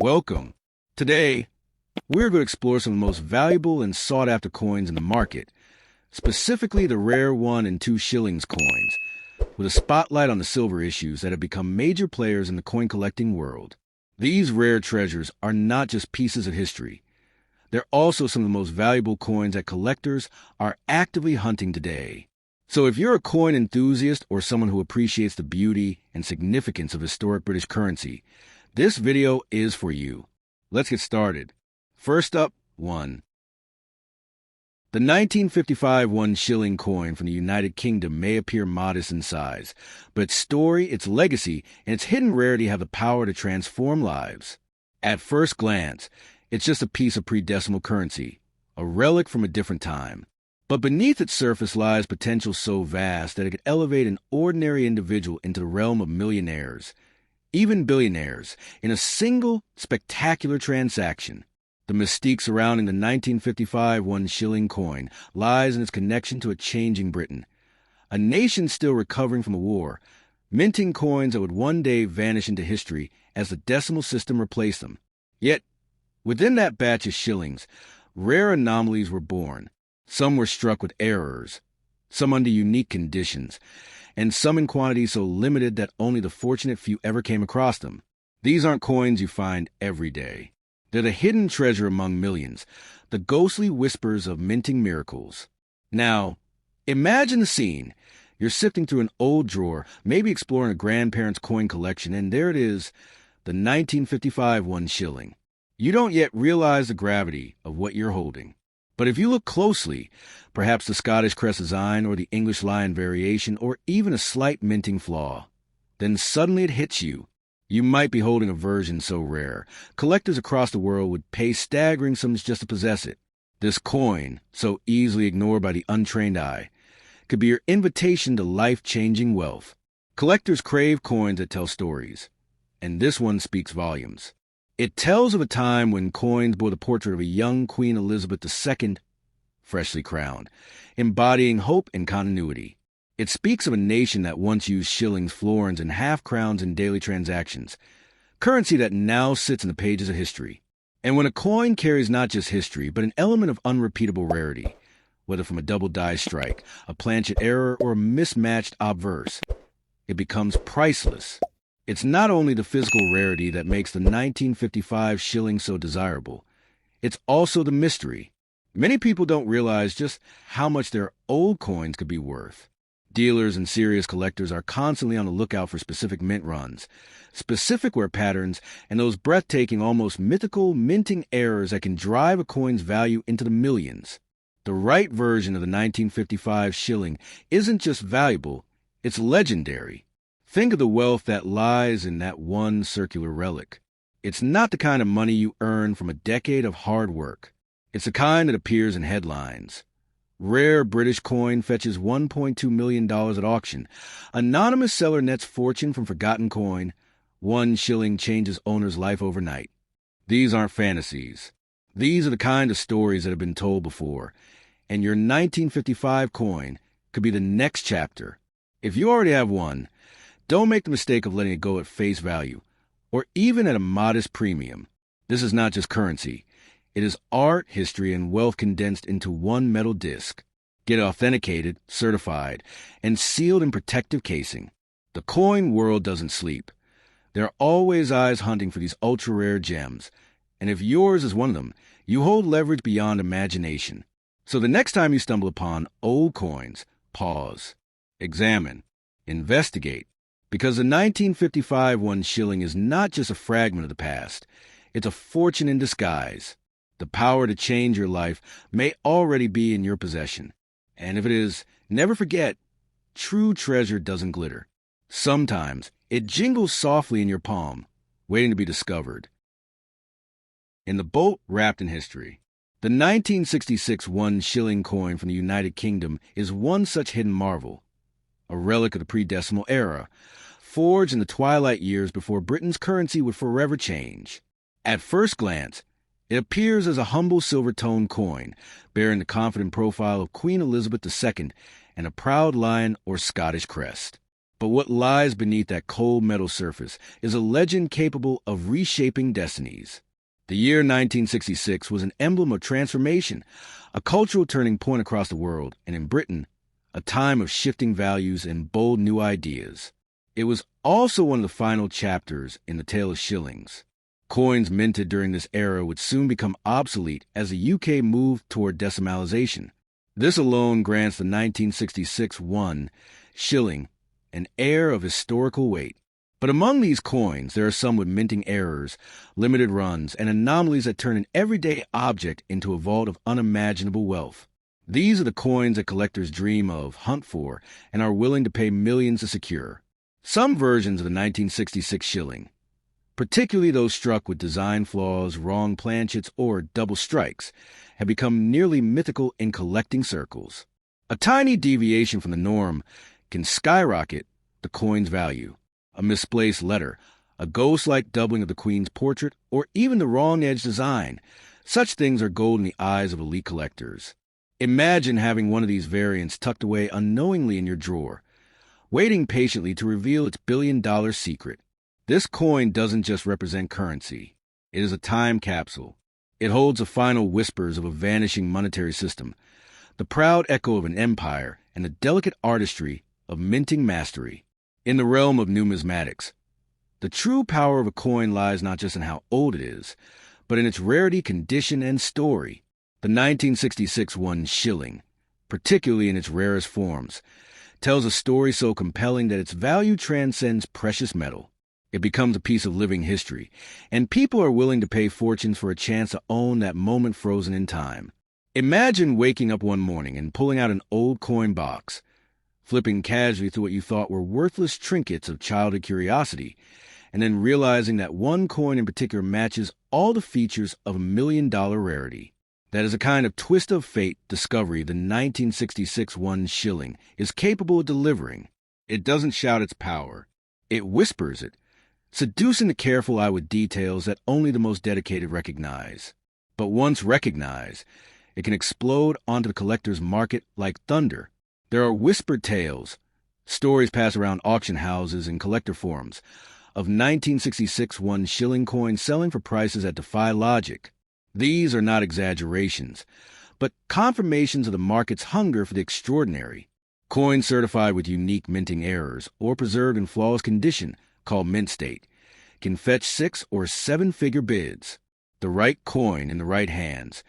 Welcome. Today, we're going to explore some of the most valuable and sought-after coins in the market, specifically the rare 1 and 2 shillings coins, with a spotlight on the silver issues that have become major players in the coin collecting world. These rare treasures are not just pieces of history. They're also some of the most valuable coins that collectors are actively hunting today. So if you're a coin enthusiast or someone who appreciates the beauty and significance of historic British currency, this video is for you. Let's get started. First up, 1. The 1955 1 shilling coin from the United Kingdom may appear modest in size, but its story, its legacy, and its hidden rarity have the power to transform lives. At first glance, it's just a piece of pre-decimal currency, a relic from a different time. But beneath its surface lies potential so vast that it could elevate an ordinary individual into the realm of millionaires, even billionaires, in a single, spectacular transaction. The mystique surrounding the 1955 1 shilling coin lies in its connection to a changing Britain, a nation still recovering from a war, minting coins that would one day vanish into history as the decimal system replaced them. Yet, within that batch of shillings, rare anomalies were born. Some were struck with errors, some under unique conditions, and some in quantities so limited that only the fortunate few ever came across them. These aren't coins you find every day. They're the hidden treasure among millions, the ghostly whispers of minting miracles. Now, imagine the scene. You're sifting through an old drawer, maybe exploring a grandparent's coin collection, and there it is, the 1955 1 shilling. You don't yet realize the gravity of what you're holding. But if you look closely, perhaps the Scottish crest design or the English lion variation or even a slight minting flaw, then suddenly it hits you. You might be holding a version so rare, collectors across the world would pay staggering sums just to possess it. This coin, so easily ignored by the untrained eye, could be your invitation to life-changing wealth. Collectors crave coins that tell stories, and this one speaks volumes. It tells of a time when coins bore the portrait of a young Queen Elizabeth II, freshly crowned, embodying hope and continuity. It speaks of a nation that once used shillings, florins, and half-crowns in daily transactions, currency that now sits in the pages of history. And when a coin carries not just history, but an element of unrepeatable rarity, whether from a double die strike, a planchet error, or a mismatched obverse, it becomes priceless. It's not only the physical rarity that makes the 1955 shilling so desirable, it's also the mystery. Many people don't realize just how much their old coins could be worth. Dealers and serious collectors are constantly on the lookout for specific mint runs, specific wear patterns, and those breathtaking, almost mythical minting errors that can drive a coin's value into the millions. The right version of the 1955 shilling isn't just valuable, it's legendary. Think of the wealth that lies in that one circular relic. It's not the kind of money you earn from a decade of hard work. It's the kind that appears in headlines. Rare British coin fetches $1.2 million at auction. Anonymous seller nets fortune from forgotten coin. 1 shilling changes owner's life overnight. These aren't fantasies. These are the kind of stories that have been told before. And your 1955 coin could be the next chapter. If you already have one, don't make the mistake of letting it go at face value, or even at a modest premium. This is not just currency. It is art, history, and wealth condensed into one metal disc. Get it authenticated, certified, and sealed in protective casing. The coin world doesn't sleep. There are always eyes hunting for these ultra-rare gems, and if yours is one of them, you hold leverage beyond imagination. So the next time you stumble upon old coins, pause, examine, investigate. Because the 1955 1 shilling is not just a fragment of the past, it's a fortune in disguise. The power to change your life may already be in your possession. And if it is, never forget, true treasure doesn't glitter. Sometimes it jingles softly in your palm, waiting to be discovered. In the bolt wrapped in history, the 1966 1 shilling coin from the United Kingdom is one such hidden marvel, a relic of the pre-decimal era, forged in the twilight years before Britain's currency would forever change. At first glance, it appears as a humble silver-toned coin, bearing the confident profile of Queen Elizabeth II and a proud lion or Scottish crest. But what lies beneath that cold metal surface is a legend capable of reshaping destinies. The year 1966 was an emblem of transformation, a cultural turning point across the world, and in Britain, a time of shifting values and bold new ideas. It was also one of the final chapters in the tale of shillings. Coins minted during this era would soon become obsolete as the UK moved toward decimalization. This alone grants the 1966 one shilling an air of historical weight. But among these coins, there are some with minting errors, limited runs, and anomalies that turn an everyday object into a vault of unimaginable wealth. These are the coins that collectors dream of, hunt for, and are willing to pay millions to secure. Some versions of the 1966 shilling, particularly those struck with design flaws, wrong planchets, or double strikes, have become nearly mythical in collecting circles. A tiny deviation from the norm can skyrocket the coin's value. A misplaced letter, a ghost-like doubling of the Queen's portrait, or even the wrong-edged design. Such things are gold in the eyes of elite collectors. Imagine having one of these variants tucked away unknowingly in your drawer, waiting patiently to reveal its billion-dollar secret. This coin doesn't just represent currency. It is a time capsule. It holds the final whispers of a vanishing monetary system, the proud echo of an empire, and the delicate artistry of minting mastery. In the realm of numismatics, the true power of a coin lies not just in how old it is, but in its rarity, condition, and story. The 1966 one shilling, particularly in its rarest forms, tells a story so compelling that its value transcends precious metal. It becomes a piece of living history, and people are willing to pay fortunes for a chance to own that moment frozen in time. Imagine waking up one morning and pulling out an old coin box, flipping casually through what you thought were worthless trinkets of childhood curiosity, and then realizing that one coin in particular matches all the features of a $1,000,000 rarity. That is a kind of twist of fate discovery the 1966 one shilling is capable of delivering. It doesn't shout its power. It whispers it, seducing the careful eye with details that only the most dedicated recognize. But once recognized, it can explode onto the collector's market like thunder. There are whispered tales, stories passed around auction houses and collector forums, of 1966 one shilling coins selling for prices that defy logic. These are not exaggerations, but confirmations of the market's hunger for the extraordinary. Coins certified with unique minting errors or preserved in flawless condition, called mint state, can fetch 6- or 7-figure bids. The right coin in the right hands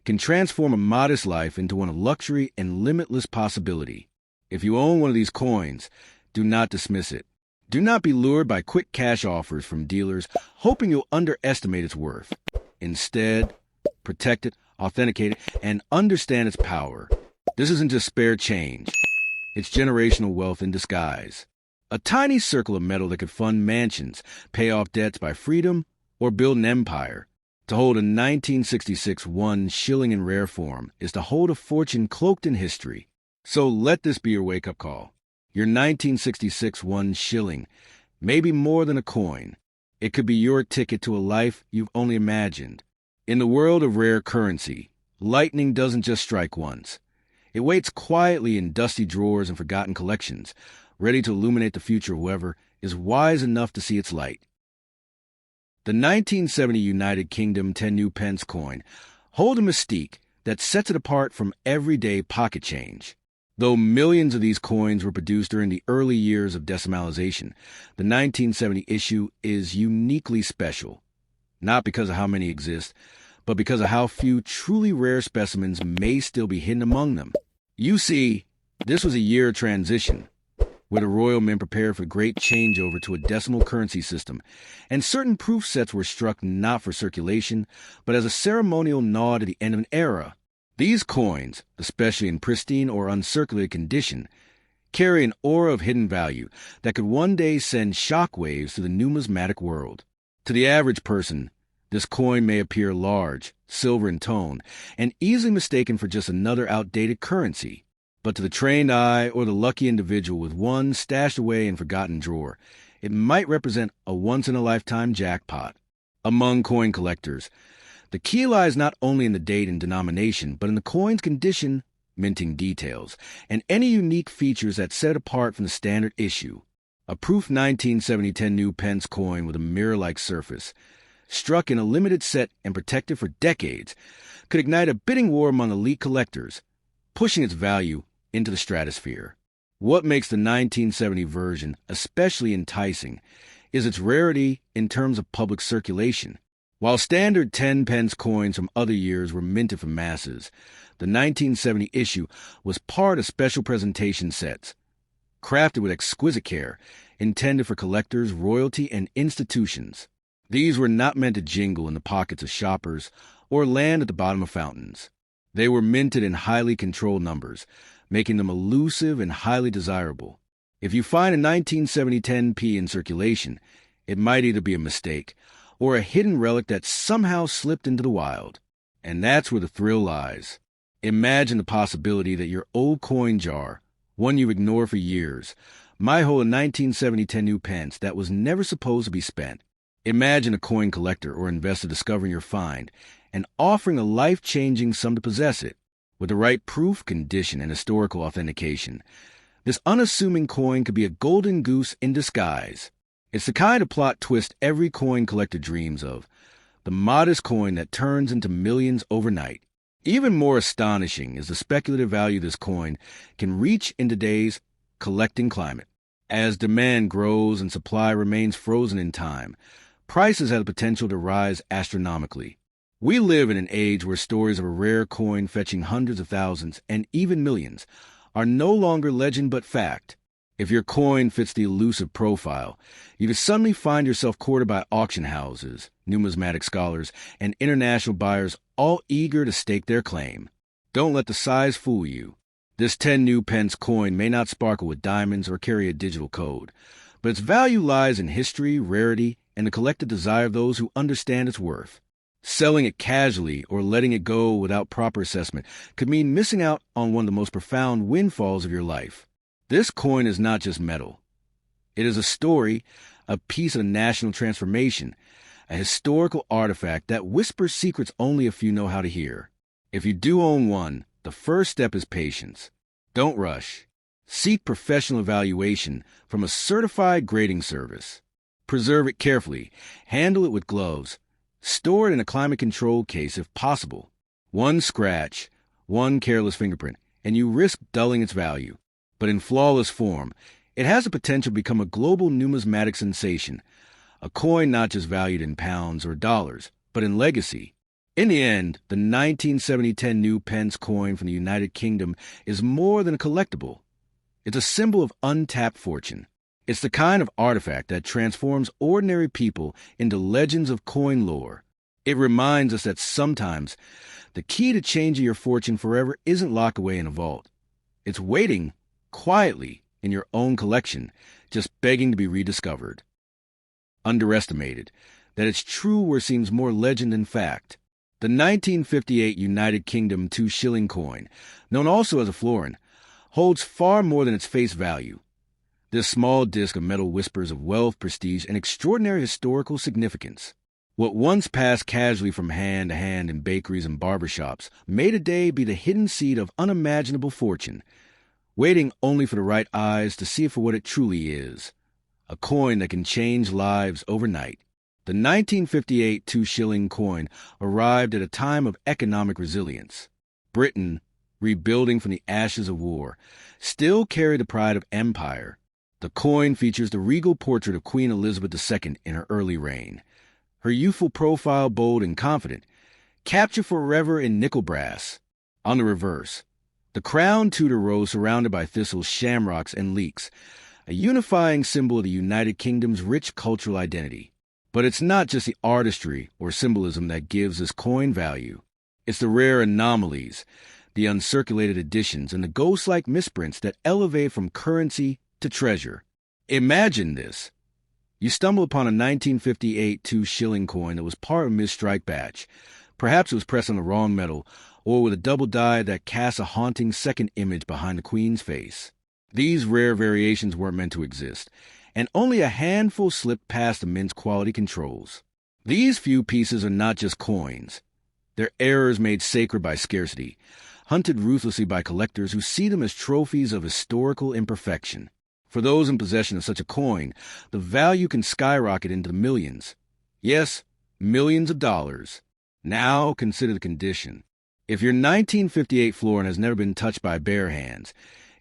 can transform a modest life into one of luxury and limitless possibility. If you own one of these coins, do not dismiss it. Do not be lured by quick cash offers from dealers hoping you'll underestimate its worth. Instead, protect it, authenticate it, and understand its power. This isn't just spare change. It's generational wealth in disguise. A tiny circle of metal that could fund mansions, pay off debts by freedom, or build an empire. To hold a 1966 one shilling in rare form is to hold a fortune cloaked in history. So let this be your wake-up call. Your 1966 one shilling may be more than a coin. It could be your ticket to a life you've only imagined. In the world of rare currency, lightning doesn't just strike once. It waits quietly in dusty drawers and forgotten collections, ready to illuminate the future of whoever is wise enough to see its light. The 1970 United Kingdom 10 new pence coin hold a mystique that sets it apart from everyday pocket change. Though millions of these coins were produced during the early years of decimalization, the 1970 issue is uniquely special, not because of how many exist, but because of how few truly rare specimens may still be hidden among them. You see, this was a year of transition, where the royal men prepared for great changeover to a decimal currency system, and certain proof sets were struck not for circulation, but as a ceremonial nod to the end of an era. These coins, especially in pristine or uncirculated condition, carry an aura of hidden value that could one day send shockwaves to the numismatic world. To the average person, this coin may appear large, silver in tone, and easily mistaken for just another outdated currency. But to the trained eye or the lucky individual with one stashed away in a forgotten drawer, it might represent a once-in-a-lifetime jackpot. Among coin collectors, the key lies not only in the date and denomination, but in the coin's condition, minting details, and any unique features that set it apart from the standard issue. A proof 1970 new pence coin with a mirror-like surface, struck in a limited set and protected for decades, could ignite a bidding war among elite collectors, pushing its value into the stratosphere. What makes the 1970 version especially enticing is its rarity in terms of public circulation. While standard 10 pence coins from other years were minted for masses, the 1970 issue was part of special presentation sets, crafted with exquisite care, intended for collectors, royalty, and institutions. These were not meant to jingle in the pockets of shoppers or land at the bottom of fountains. They were minted in highly controlled numbers, making them elusive and highly desirable. If you find a 1970 10p in circulation, it might either be a mistake or a hidden relic that somehow slipped into the wild. And that's where the thrill lies. Imagine the possibility that your old coin jar, one you've ignored for years, might hold a 1970 10 new pence that was never supposed to be spent. Imagine a coin collector or investor discovering your find and offering a life-changing sum to possess it. With the right proof, condition, and historical authentication, this unassuming coin could be a golden goose in disguise. It's the kind of plot twist every coin collector dreams of, the modest coin that turns into millions overnight. Even more astonishing is the speculative value this coin can reach in today's collecting climate. As demand grows and supply remains frozen in time, prices have the potential to rise astronomically. We live in an age where stories of a rare coin fetching hundreds of thousands and even millions are no longer legend but fact. If your coin fits the elusive profile, you could suddenly find yourself courted by auction houses, numismatic scholars, and international buyers all eager to stake their claim. Don't let the size fool you. This 10 new pence coin may not sparkle with diamonds or carry a digital code, but its value lies in history, rarity, and the collective desire of those who understand its worth. Selling it casually or letting it go without proper assessment could mean missing out on one of the most profound windfalls of your life. This coin is not just metal. It is a story, a piece of national transformation, a historical artifact that whispers secrets only a few know how to hear. If you do own one, the first step is patience. Don't rush. Seek professional evaluation from a certified grading service. Preserve it carefully. Handle it with gloves. Store it in a climate-controlled case if possible. One scratch, one careless fingerprint, and you risk dulling its value. But in flawless form, it has the potential to become a global numismatic sensation, a coin not just valued in pounds or dollars, but in legacy. In the end, the 1970 10 new pence coin from the United Kingdom is more than a collectible. It's a symbol of untapped fortune. It's the kind of artifact that transforms ordinary people into legends of coin lore. It reminds us that sometimes the key to changing your fortune forever isn't locked away in a vault. It's waiting quietly in your own collection, just begging to be rediscovered. Underestimated, that it's true where it seems more legend than fact. The 1958 United Kingdom 2 shilling coin, known also as a florin, holds far more than its face value. This small disc of metal whispers of wealth, prestige, and extraordinary historical significance. What once passed casually from hand to hand in bakeries and barbershops may today be the hidden seed of unimaginable fortune, waiting only for the right eyes to see it for what it truly is, a coin that can change lives overnight. The 1958 2 shilling coin arrived at a time of economic resilience. Britain, rebuilding from the ashes of war, still carried the pride of empire. The coin features the regal portrait of Queen Elizabeth II in her early reign. Her youthful profile, bold and confident, captured forever in nickel brass. On the reverse, the crown Tudor rose surrounded by thistles, shamrocks, and leeks, a unifying symbol of the United Kingdom's rich cultural identity. But it's not just the artistry or symbolism that gives this coin value. It's the rare anomalies, the uncirculated editions, and the ghost-like misprints that elevate from currency to treasure. Imagine this. You stumble upon a 1958 2 shilling coin that was part of a misstrike batch. Perhaps it was pressed on the wrong metal, or with a double die that casts a haunting second image behind the Queen's face. These rare variations weren't meant to exist, and only a handful slipped past the mint's quality controls. These few pieces are not just coins. They're errors made sacred by scarcity, hunted ruthlessly by collectors who see them as trophies of historical imperfection. For those in possession of such a coin, the value can skyrocket into the millions. Yes, millions of dollars. Now consider the condition. If your 1958 florin has never been touched by bare hands,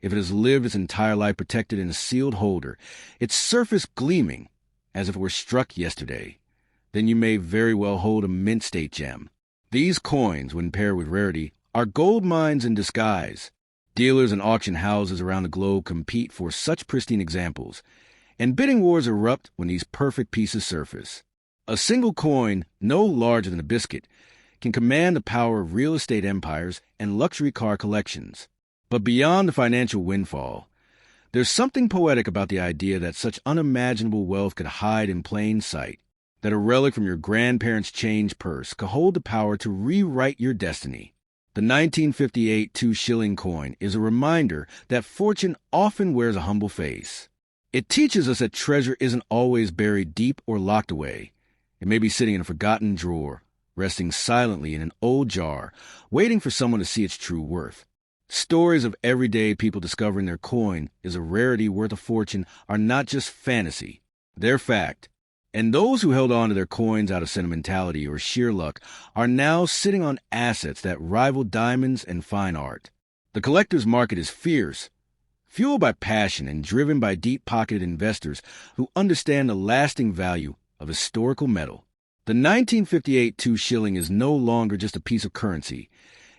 if it has lived its entire life protected in a sealed holder, its surface gleaming as if it were struck yesterday, then you may very well hold a mint state gem. These coins, when paired with rarity, are gold mines in disguise. Dealers and auction houses around the globe compete for such pristine examples, and bidding wars erupt when these perfect pieces surface. A single coin, no larger than a biscuit, can command the power of real estate empires and luxury car collections. But beyond the financial windfall, there's something poetic about the idea that such unimaginable wealth could hide in plain sight, that a relic from your grandparents' change purse could hold the power to rewrite your destiny. The 1958 2-shilling coin is a reminder that fortune often wears a humble face. It teaches us that treasure isn't always buried deep or locked away. It may be sitting in a forgotten drawer, resting silently in an old jar, waiting for someone to see its true worth. Stories of everyday people discovering their coin is a rarity worth a fortune are not just fantasy, they're fact. And those who held on to their coins out of sentimentality or sheer luck are now sitting on assets that rival diamonds and fine art. The collector's market is fierce, fueled by passion and driven by deep-pocketed investors who understand the lasting value of historical metal. The 1958 2-shilling is no longer just a piece of currency.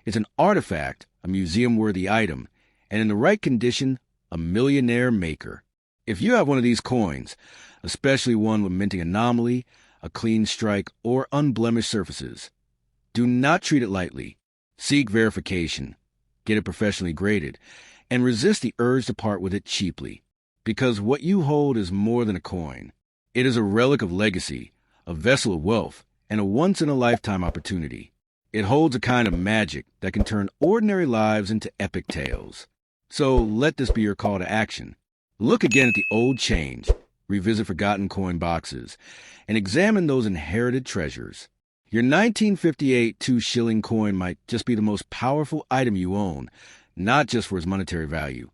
It's an artifact, a museum-worthy item, and in the right condition, a millionaire maker. If you have one of these coins, especially one with minting anomaly, a clean strike, or unblemished surfaces, do not treat it lightly. Seek verification, get it professionally graded, and resist the urge to part with it cheaply. Because what you hold is more than a coin. It is a relic of legacy, a vessel of wealth, and a once-in-a-lifetime opportunity. It holds a kind of magic that can turn ordinary lives into epic tales. So let this be your call to action. Look again at the old change, revisit forgotten coin boxes, and examine those inherited treasures. Your 1958 2-shilling coin might just be the most powerful item you own, not just for its monetary value,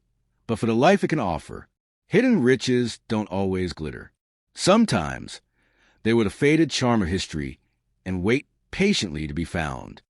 but for the life it can offer. Hidden riches don't always glitter. Sometimes they were the faded charm of history and wait patiently to be found.